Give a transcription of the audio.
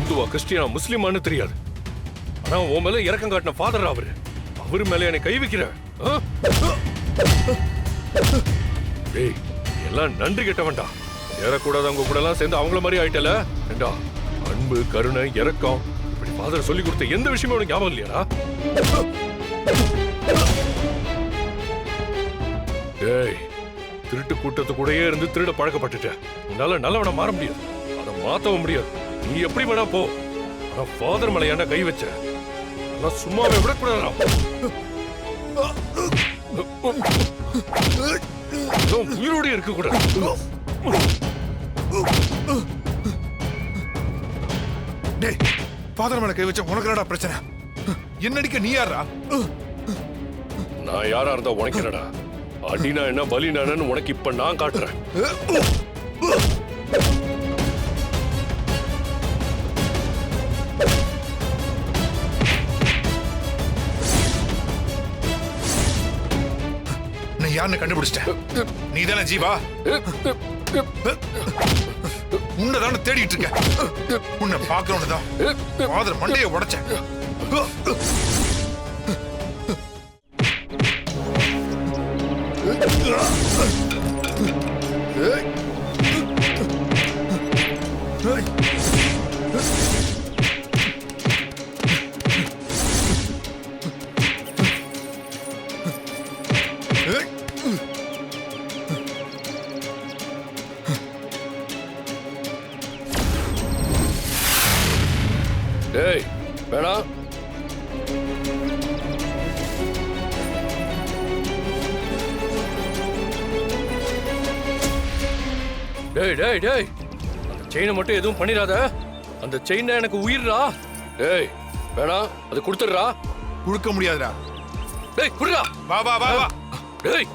இந்துவா கிறிஸ்டியனா முஸ்லிமான்னு தெரியாது. ஆனா உன் மேல இறக்கம் காட்டின ஃபாதர் அவரு மேல என்னை கை வைக்கிற. டேய், எல்லாம் நன்றி கெட்டவன்டா. ஏறக்கூடாதவங்க கூட எல்லாம் சேர்ந்து அவங்கள மாதிரி ஆயிட்டல. ஏண்டா, அன்பு, கருணை, இரக்கம் இப்படி ஃபாதர் சொல்லி கொடுத்த எந்த விஷயமும் உனக்கு ஞாபகம் இல்லையாடா? டேய், திருட்டு கூட்டத்து கூடயே இருந்து திருட பழக்கப்பட்டுட்ட. உன்னால நல்லவனை மாற முடியாது, அதை மாத்தவும் முடியாது. நீ எப்படி வேணா போ. ஆனா ஃபாதர் மேல ஏன்டா கை வச்ச? நான் சும்மாவே விடக்கூடாதா? உயிரோடு இருக்க கூடாது. டேய், ஃபாதர் மேல கை வச்ச உனக்கு என்னடா பிரச்சனை? என்னடிக்க நீ யாரா? நான் யாரா இருந்தா உனக்கு என்னடா? அடினா என்ன, பலினா என்னன்னு உனக்கு இப்ப நான் காட்டுறேன். நீ யாருன்னு கண்டுபிடிச்சிட்ட. நீ தானே ஜீவா? உன்னதான தேடிட்டு இருக்க. உன்னை பாக்குறவனதான் ஃபாதர் மண்டையை உடைச்ச. டேய், வேணாம். டேய் டேய் டேய், அந்த செயினை மட்டும் எதுவும் பண்ணிடாத. அந்த செயின் எனக்கு உயிர்ரா. டேய், வேணாம், அது கொடுத்துடுறா. கொடுக்க முடியாதுடா. டேய், குடுறா. வா வா வா வா. டேய்